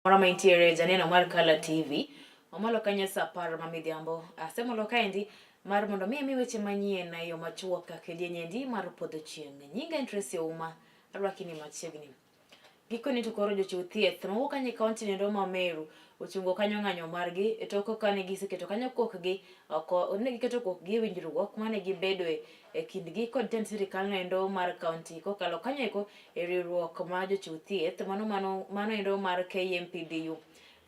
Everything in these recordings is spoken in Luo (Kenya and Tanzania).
Marama intiere janena mar Kala TV. Omalo kanya sapar mamidhiambo. Asemolo kaendi mar mondo mi weche manyien na yo machuok kaka dienyendi mar podho chieng'. Nyinga Tracy Ouma arwakini machiegni. Gikoni to koro jochiw thieth mawuok kanye kaunti nendo ma Meru ochungo kanyo ng'anyo margi e toko kane giseketo kanyo kokgi oko ne giketo kokgi e winjruok mane gibedoe e kindgi kod tend sirikal nendo mar kaunti kokalo kanyo eko e riwruok ma jochiw thieth mano endo mar KMPDU.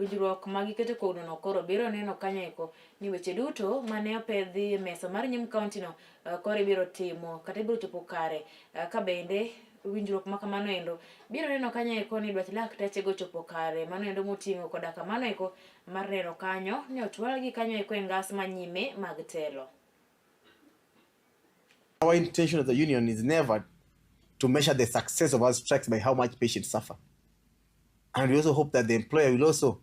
Winjruok ma giketo kono koro biro neno kanyo eko ni weche duto mane opedhi mesa mar nyim kaunti no koro ibiro timo kata ibiro chopo kare ka bende winjruok ma kamano endo biro neno kanyo eko ni dwach lakteche go chopo kare mano endo moting'o koda kamano eko mar neno kanyo ni otwalgi kanyo eko e ngas manyime mag telo. Our intention as a union is never to measure the success of our strikes by how much patients suffer. And we also hope that the employer will also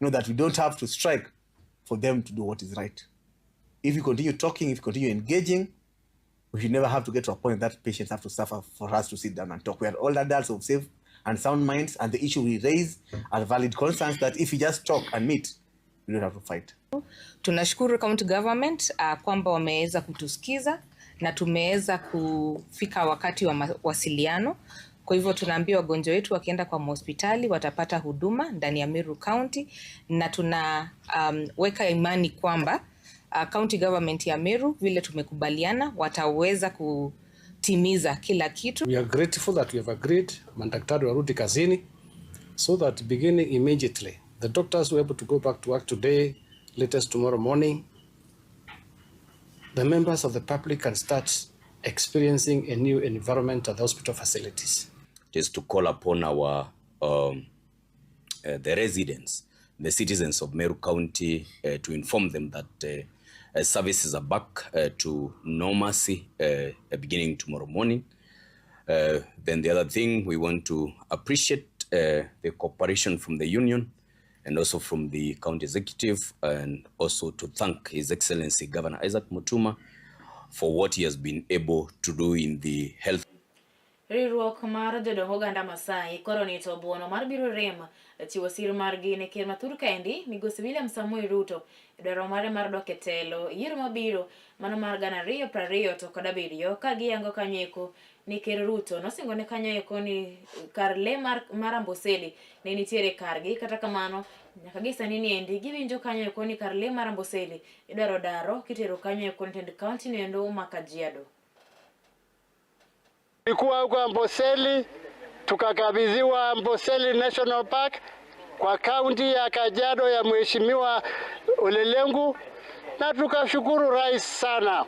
know that we don't have to strike for them to do what is right. If we continue talking, if we continue engaging, we should never have to get to a point that patients have to suffer for us to sit down and talk. We are all adults of safe and sound minds, and the issue we raise are valid concerns that if we just talk and meet, we don't have to fight. Tunashukuru county government kwamba wameweza kutusikiza na tumeweza kufika wakati wa mawasiliano. Kwa hivyo tunaambia wagonjwa wetu wakienda kwa hospitali watapata huduma ndani ya Meru County, na tunaweka imani kwamba county government ya Meru vile tumekubaliana wataweza kutimiza kila kitu. We are grateful that we have agreed madaktari warudi kazini so that beginning immediately the doctors were able to go back to work today, latest tomorrow morning. The members of the public can start experiencing a new environment at the hospital facilities. It is to call upon our the residents, the citizens of Meru County, to inform them that services are back to normalcy beginning tomorrow morning. Then the other thing, we want to appreciate the cooperation from the union and also from the county executive, and also to thank His Excellency Governor Isaac Mutuma for what he has been able to do in the health. Riwruok mar jodongo oganda Masai koro ni to buono mar biro rem chiwo sir margi ne ker Mathur Kaendi Migosi William Samoei Ruto e dwaro mare mar dok e telo yiero mabiro mano mar 2020 to kod 7 ka giyango kanyo eko ni ker Ruto nosingo ne kanyo eko ni kar le mar Amboseli ne nitiere kargi, kata kamano nyaka gisani ni endi giwinjo kanyo eko ni kar le mar Amboseli idwaro daro kitero kanyo eko ni tend county nendo ma Kajiado. Tulikuwa huko Amboseli, tukakabidhiwa Amboseli National Park kwa kaunti ya Kajiado ya Mheshimiwa Ole Lenku, na tukashukuru rais sana.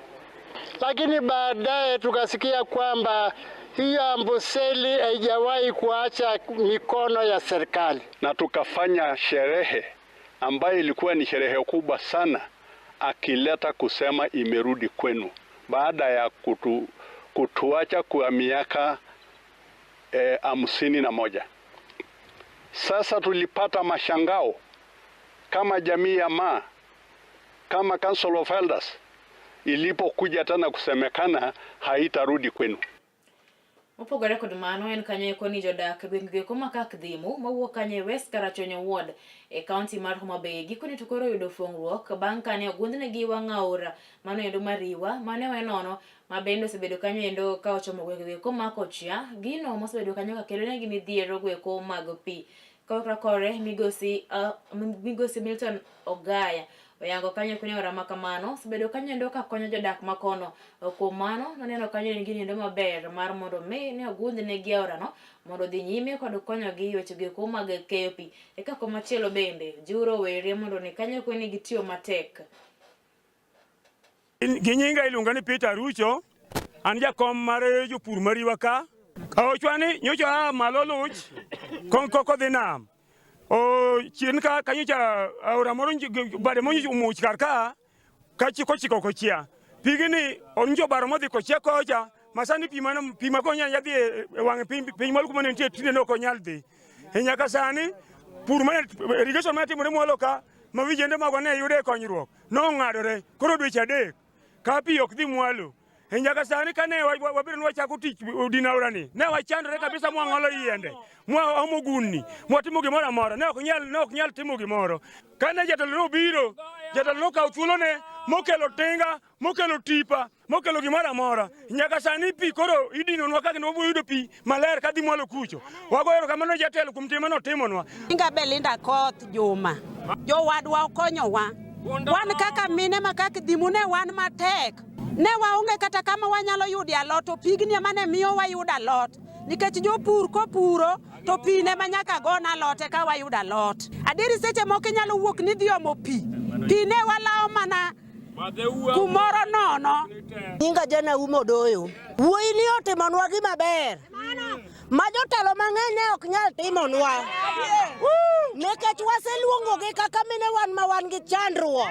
Lakini baadaye tukasikia kwamba hiyo Amboseli haijawahi kuacha mikono ya serikali, na tukafanya sherehe ambayo ilikuwa ni sherehe kubwa sana, akileta kusema imerudi kwenu baada ya kutuacha kwa miaka 51. Sasa tulipata mashangao kama jamii ya Maa, kama Council of Elders, ilipokuja tena kusemekana haitarudi kwenu. Mopogore kod mano en kanyo eko ni jodak gwenge koma kak dhimu mawuok kanyo West Karachuonyo Ward e county mar Homa Bay gikoni to koro yudo fuong'ruok bang' kane ogundnegi wang' aora mano endo mariwa mane wenono ma bende osebedo kanyo endo ka ochomo gwenge koma Kochia gino mosebedo kanyo ka kelo negi midhiero gweko mag pi. Kore Migosi Milton Ogaya oyango kanyo kune ora makamano sebedo kanyo endo ka konyo jodak makono kuom mano noneno kanyo ni gini endo maber mar mondo ne ogundnegi aora no mondo dhi nyime kod konyogi weche go mag keyo pi. Eka komachielo bende juro were mondo ni kanyo kune gitiyo matek. Ginyinga iluonga ni Peter Rucho, an jakom mar jopur mariwa ka. Ochwani nyocha maloluch koko dhi nam. Chien ka kanyocha aora moro bade monyo umuch karka kachiko Kochia. Pigini onjo baro modhi Kochia kocha masani pima konya yadhi e wang' piny moro kuma nitie tinde no konyal dhi. Nyaka sani pur mar irrigation matimore mwalo ka ma vijende magwa ne yude konyruok no ng'adore koro dweche 3 ka pi ok dhi mwalo. Nyaka sani kane wabiro wachako tich dinaurani ne wachandore kabisa mwang'olo yiende mwaomo guni mwatimo gimoro amora ne ok nyal timo gimoro kane jatelo nobiro jatelo nokawo thuolone mokelo tinga mokelo tipa mokelo gimoro amora nyaka sani pi koro idinonwa ka kendo wabiro pi maler kadhi mwalo kucho wagoero kamano jatelo kuom time notimonwa. Inga Belinda Koth Juma jowadwa okonyowa wan kaka mine makaka dhimune wan matek ne waonge kata kama wanyalo yudo alot to pigni mane miyo wayudo alot nikech jopur kopuro to pi ne manyaka gona alote ka wayudo alot adiri seche moko nyalo wuok ni dhi omo pi ne walao mana kumoro nono. Inga Jana Umodoyo wuoyi ni otimonwa gima ber ma jotelo mang'eny ne ok nyal timonwa nikech waseluongogi kaka mine wan ma wan gi chandruok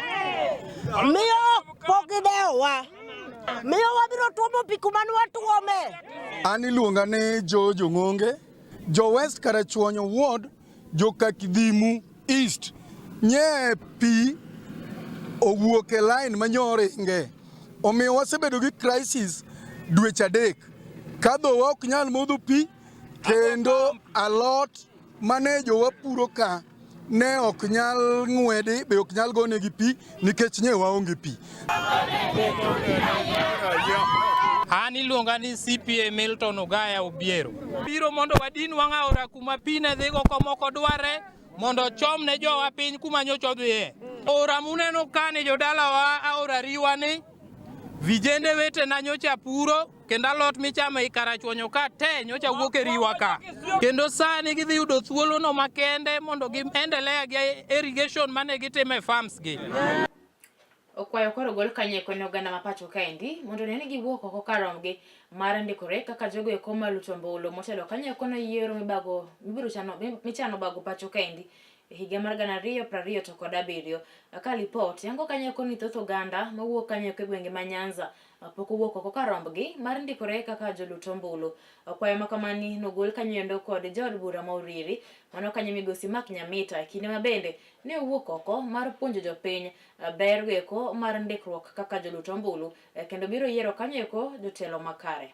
miyo pok gidewowa miyo wabiro tuomo pi kuma ne watuome. An iluonga ni Jojo Ng'onge jo West Karachuonyo Ward jo Kakidhimu East nye pi owuok e line manyore inge omiyo wasebedo gi crisis dweche adek ka dhowa ok nyal modho pi kendo alot mane jowa puro ka ne ok nyal ng'wedi be ok nyal gone gi pi nikech nye waonge pi. An iluonga ni CPA Milton Ogaya Obiero. Biro mondo wadin wang'aora kuma pi ne dhigo komoko dware mondo chom ne jowa piny kuma nyocha odhiye. Ora muneno kani jodalawa aora riwani vijende wete na nyocha puro kendo alot michamo e Karachuonyo ka te nyocha wuok e riwa ka kendo sani gidhi yudo thuolo no makende mondo giendelea gi irrigation mane gitimo e farms gi. Okwayo koro gol kanyeko ne oganda mapacho kaendi mondo ne giwuok oko karomgi mar ndikore kaka jogo eko maluto ombulu motelo kanyeko no yiero michano bago pacho kaendi higa mar 2027 ka lipot yango kanyeko ni thoth oganda mawuok kanyeko e gwenge ma Nyanza pok owuok oko karombgi mar ndikore kaka joluto ombulu. Okwayo makamani nogol kanyendo kod jood bura Mauriri mano kanyo migosi Mark Nyamita kinde mabende ne owuok oko mar puonjo jopiny ber eko mar ndikruok kaka joluto ombulu kendo biro yiero kanyeko jotelo makare.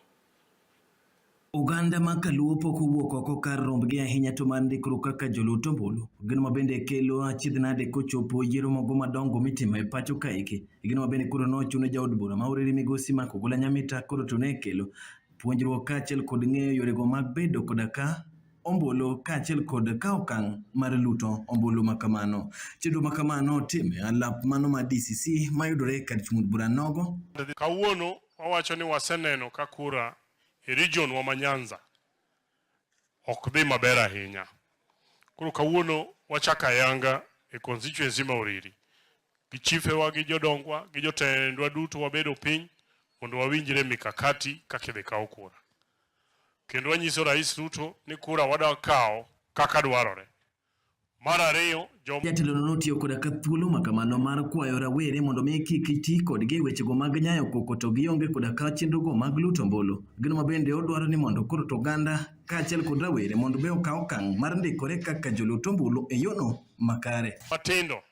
Uganda ma Kaluo pok owuok oko kar rombgi ahinya to mar ndikruok kaka joluto ombulu. Gino mabende kelo achiedh nade kochopo yiero mogo madongo mitimo e pacho kaeki. Gino mabende koro nochuno jaod bura Mauriri migosi Mark Ogola Nyamita koro to ne kelo puonjruok kaachiel kod ng'eyo yorego mag bedo koda ka ombulu kaachiel kod ka okang' mar luto ombulu makamano. Chenro makamano time alap mano ma DCC mayudore kar chung'd bura nogo. Kawuono wawacho ni waseneno ka kura e region wa Nyanza ok dhi maber ahinya. Koro kawuono wachaka yanga e constituency Mauriri gi chife wa gi jodongwa gi jotendwa duto wabedo piny mondo wawinjre mikakati kaka idhi kawo kura. Kendo wanyiso Rais Ruto ni kura wada kawo kaka dwarore. Mar ariyo jatelo notiyo koda ka thuolo makamano mar kwayo rawere mondo mi kik ti kodgi wechego mag nyayo koko to gionge koda ka chenrogo mag luto ombulu. Gino mabende odwaro ni mondo koro to oganda kaachiel kod rawere mondo be okaw okang' mar ndikore kaka joluto ombulu e yono makare. Matindo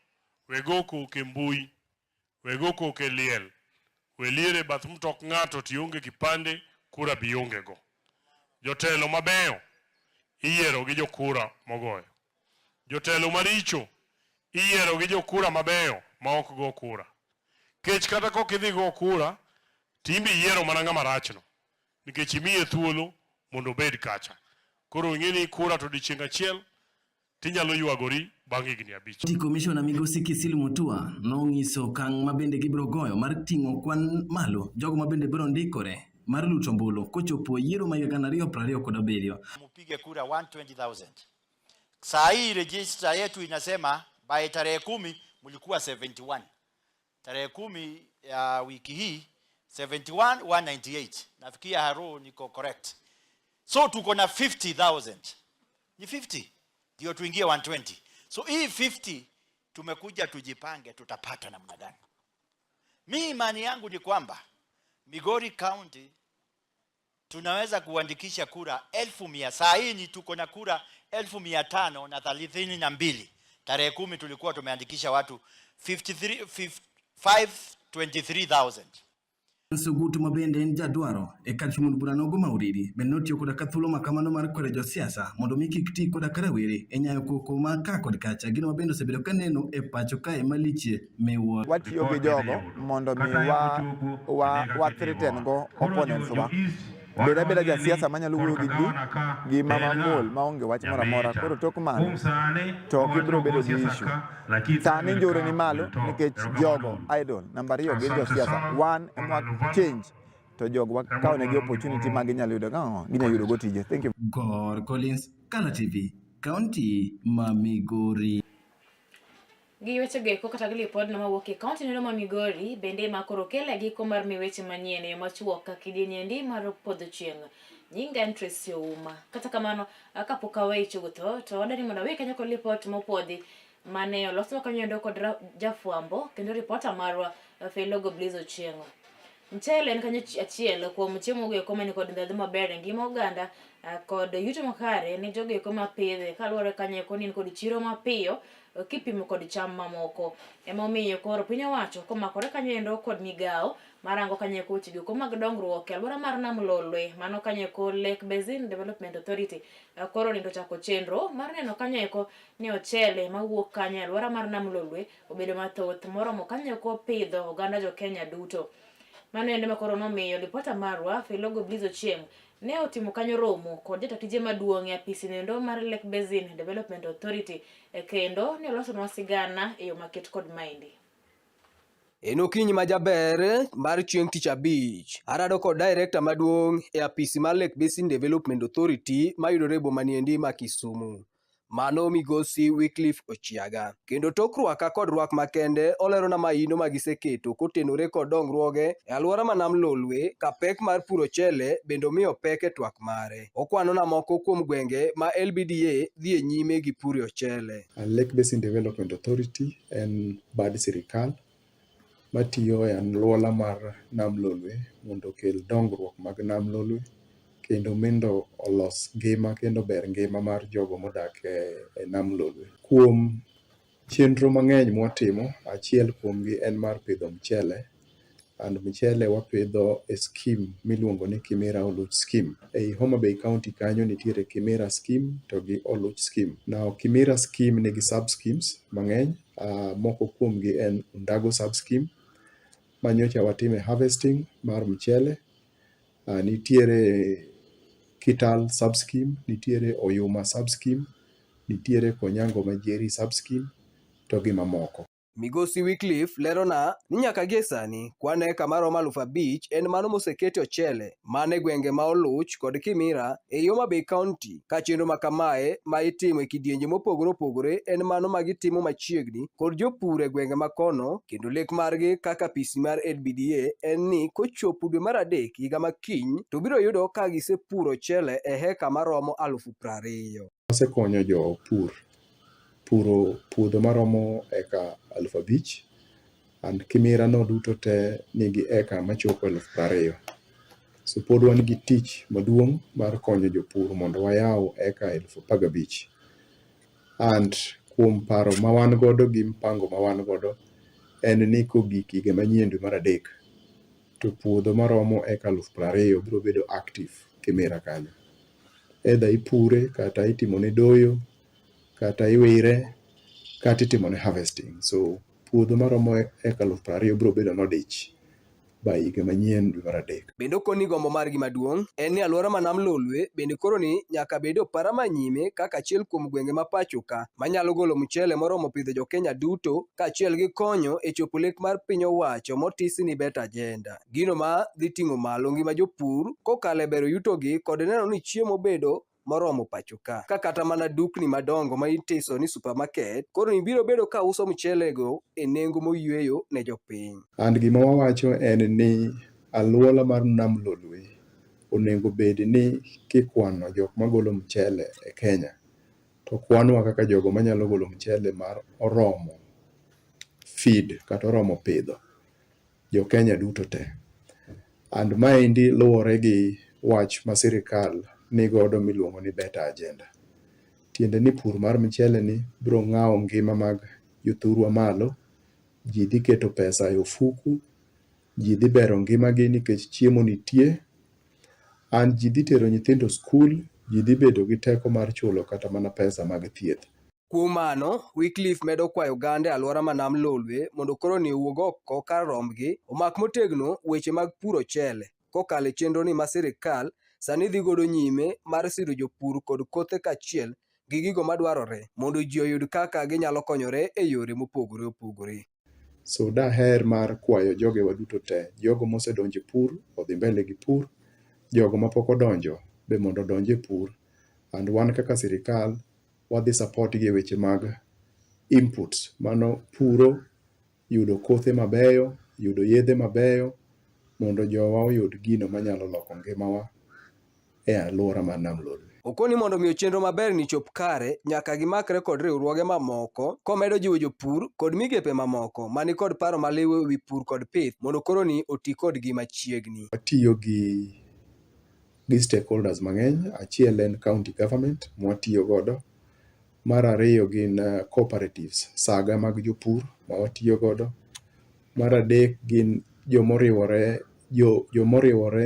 wego koke mbui wego koke liel weliere bath mtok ng'ato tionge kipande kura bionge go. Jotelo mabeyo iyiero gi jokura mogoyo. Jotelo maricho iyiero gi jokura mabeyo ma ok go kura. Kech kata kok idhi go kura timbi yiero mana ng'ama rachno nikech imiye thuolo mondo bed kacha. Koro ing'eni kura to dichieng' achiel tinyalo ywagori bang' higni 5. Komishona migosi Kisilu Mutua nong'iso okang' mabende gibiro goyo mar ting'o kwan malo jogo mabende biro ndikore mar luto ombulu kochopo yiero ma 2027. Mpige kura 120,000. Saa hii register yetu inasema by tarehe 10 mlikuwa 71. Tarehe 10 ya wiki hii 71 198. Nafikia haro niko correct. So tuko na 50,000. Ni 50 ndio tuingie 120. So hii 50 tumekuja tujipange tutapata namna gani. Mimi imani yangu ni kwamba Migori County tunaweza kuandikisha kura 1,100. Saa hii ni tuko na kura 532. Tarehe 10 tulikuwa tumeandikisha watu 523,000. Sugutu mabende en jadwaro e kar chumul burano go mauridi ben notio koda kathulo makamano mar kwere josiasa mondo mi kik ti koda karawere e nyayo koko ma ka kod kacha gino mabende osebedo ka neno e pacho kae maliche mewa watiyo gi jogo mondo mi wa threaten go opponents wa beda jasiasa manyalo wuoyo gi mama mol maonge wach moro amora koro tok mano to gibiro bedo gi issue sani njore ni malo nikech jogo idol namba 2 gin josiasa one change to jogo kawo negi opportunity ma ginyalo yudo go tije. Thank you. Gor Collins, Kala TV, County ma Migori. Gi weche geko kata gi lipod na mawuok e kaunti no ma Migori bende ma koro kele giko mar mi weche manyien yo machuok ka kidienyendi mar podho chieng' nyinga interest yo uma kata kamano kapok awe chugoto to wadani mondo we kanyo kod lipot mopodhi mane oloso kanyo kod jafwambo kendo reporter marwa Felogo Blizo Chieng'. Mchele en kanyo achiel kuom chiemo go komani kod ndadhu maber ngima oganda kod yuto makare ne jogo eko mapidhe kaluwore kanyo koni kod chiro mapiyo kipimo kod cham mamoko emomiyo koro piny owacho komakore kanyo kod migao marango kanyo tigo ko mag dongruok e alwora mar Nam Lolwe mano kanyo Lake Basin Development Authority koro nindo chako chenro mar neno kanyo ni ochele mawuok kanyo e alwora mar Nam Lolwe obedo mathoth moromo kanyo pidho oganda jo Kenya duto. Mano ende makoro nomiyo reporter marwa Felogo Blizo Chieng' ne otimo kanyo romo kod jatije maduong' e apisi nendo mar Lake Basin Development Authority kendo ne olosonwa sigana e yo maket kod maindi. En okinyi majaber mar chieng' tich abich arado kod director maduong' e apisi mar Lake Basin Development Authority mayudore e boma niendi ma Kisumu. Mano migosi Wycliffe Ochiaga. Kendo tok rwaka kod rwak makende olero na maino magiseketo kotenore kod dongruoge e alwora ma Nam Lolwe ka pek mar puro chele bendo miyo pek e twak mare. Okwano na moko kuom gwenge ma LBDA dhi e nyime gi puro chele. Lake Basin Development Authority en bad sirikal matiyo e alwora mar Nam Lolwe mondo okel dongruok mag Nam Lolwe kendo mendo olos ngima kendo ber ngima mar jogo modak e Nam Lolwe. Kuom chenro mang'eny mwatimo, achiel kuomgi en mar pidho mchele, and mchele wapidho e scheme miluongo ni Kimera Oluch scheme. Ei Homa Bay County kanyo nitiere Kimera scheme to gi Oluch scheme. Now Kimera scheme nigi sub schemes mang'eny, moko kuomgi en Undago sub scheme manyocha watime harvesting mar mchele, nitiere Kital sub-scheme, nitiere Oyuma sub-scheme, nitiere Konyango Majeri sub-scheme, to gi mamoko. Migosi Wycliffe lerona ni nyaka gie sani kwan eka maromo 5,000 en mano moseketi ochele mane gwenge ma Oluch kod Kimira e Homa Bay County ka chenro ma kamae ma itimo e kidienje mopogore opogore en mano ma gitimo machiegni kod jopur e gwenge ma kono kendo lek margi kaka apisi mar LBDA en ni kochopo dwe mar 3 higa makiny to biro yudo ka gisepuro ochele e heka maromo 20,000. Wasekonyo jopur puro puodho maromo eka 5,000 and Kimira no duto te nigi eka machopo 20,000. So pod wan gi tich maduong' mar konyo jopur mondo wayaw eka 15,000. And kuom paro ma wan godo gi mpango ma wan godo en ni kogik higa manyien dwe mar 3 to puodho maromo eka 20,000 biro bedo active Kimira kanyo. Either ipure kata itimone doyo kata iwire kata itimone harvesting. So puodho maromo eka 20,000 biro bedo nodich by higa manyien dwe mar 3. Bendo koni gombo margi maduong' en ni alwora ma Nam Lolwe bende koro ni nyaka bedo para manyime kaka achiel kuom gwenge ma pacho ka manyalo golo mchele moromo pidho jo Kenya duto ka achiel gi konyo e chopo lek mar piny owacho motisi ni better agenda. Gino ma dhi ting'o malo ngima jopur kokale bero yutogi kod neno ni chiemo bedo moromo pacho ka kata mana dukni madongo ma itiso ni supermarket koro ni biro bedo ka uso mchele go e nengo moyweyo ne jopiny. And gima wawacho en ni alwora mar Nam Lolwe onego bed ni kikwano jok magolo mchele e Kenya to kwanwa kaka jogo manyalo golo mchele mar oromo feed kata oromo pidho jo Kenya duto te. And maendi luwore gi wach ma sirikal ni godo miluongo ni better agenda. Tiende ni pur mar mchele ni biro ng'awo ngima mag jothurwa malo, ji dhi keto pesa e ofuku ji dhi bero ngimagi nikech chiemo nitie, and ji dhi tero nyithindo skul, ji dhi bedo gi teko mar chulo kata mana pesa mag thieth. Kuom mano, Wycliffe medo kwayo oganda e alwora ma Nam Lolwe mondo koro ni owuog oko kar rombgi omak motegno weche mag puro chele kokalo e chenroni ma sirikal sani dhi godo nyime mar siro jopur kod kothe kaachiel gi gigo madwarore mondo ji oyud kaka ginyalo konyore e yore mopogore opogore. So daher mar kwayo jogewa duto te, jogo mosedonjo e pur odhi mbele gi pur, jogo mapok odonjo be mondo odonj e pur, and wan kaka sirikal wadhi support gi e weche mag inputs, mano puro, yudo kothe mabeyo, yudo yedhe mabeyo, mondo jowa oyud gino manyalo loko ngimawa e alwora mar Nam Lolwe. Okoni mondo miyo chenro maber ni chop kare, nyaka gimakre kod riwruoge mamoko komedo jiwo jopur kod migepe mamoko mani kod paro maliw e wi pur kod pith mondo koro ni oti kodgi machiegni. Watiyo gi stakeholders mang'eny. Achiel en county government mwatiyo godo, mar ariyo gin cooperatives, saga mag jopur ma watiyo godo, mar adek gin jomoriwore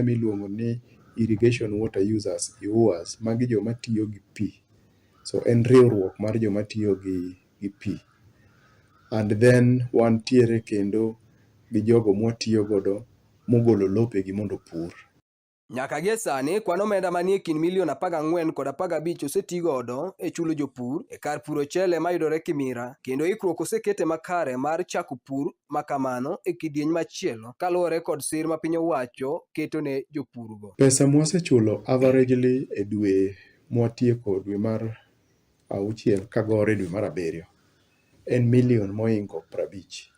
miluongo ni irrigation water users, IWUAs, magi joma tiyo gi pi. So en riwruok mar joma tiyo gi pi. And then wantiere kendo gi jogo mwatiyo godo mogolo lopegi mondo pur. Nyaka gie sani, kwan omenda manie kind milion 14 kod 15 oseti godo e chulo jopur e kar puro chele mayudore Kimira, kendo ikruok osekete makare mar chako pur makamano e kidieny machielo kaluwore kod sir ma piny owacho keto ne jopurgo. Pesa mwasechulo averagely e dwe mwatieko dwe mar 6 kagore dwe mar 7 en milion moingo 50,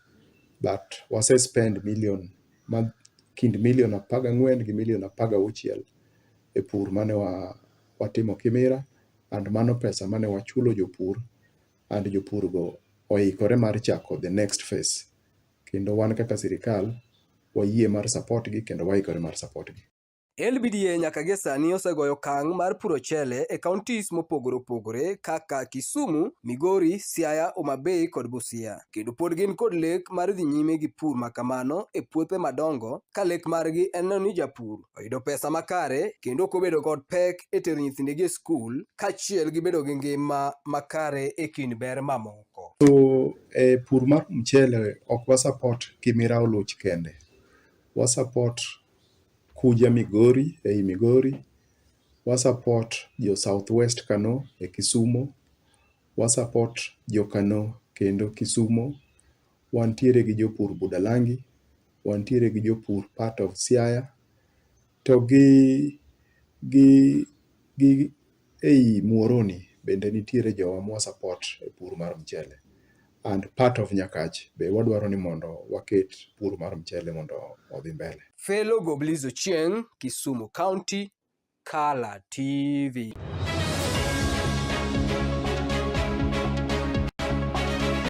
but wasespend milion kind milion 14 gi milion 16 e pur mane watimo Kimira, and mano pesa mane wachulo jopur, and jopurgo oikore mar chako the next phase. Kendo wan kaka sirikal wayie mar support gi kendo waikore mar support gi. LBDA nyaka gie sani osegoyo okang' mar puro chele e counties mopogore opogore kaka Kisumu, Migori, Siaya, Homa Bay kod Busia. Kendo pod gin kod lek mar dhi nyime gi pur makamano e puothe madongo ka lek margi en neno ni japur oyudo pesa makare kendo ok obedo kod pek e tero nyithindegi e skul kaachiel gi bedo gi ngima makare e kind ber mamoko. So pur mar mchele ok wasupport Kimira Oluoch kende. Wasupport Kuja Migori ei Migori, wasupport jo Southwest Kano e Kisumu, wasupport jo Kano kendo Kisumu, wantiere gi jopur Budalangi, wantiere gi jopur part of Siaya, to gi ei Muhoroni bende nitiere jowa mwasupport e pur mar mchele. And part of Nyakach be wadwaro ni mondo waket pur mar mchele mondo odhi mbele. Fellow Goblizo Chieng, Kisumu County, Kala TV.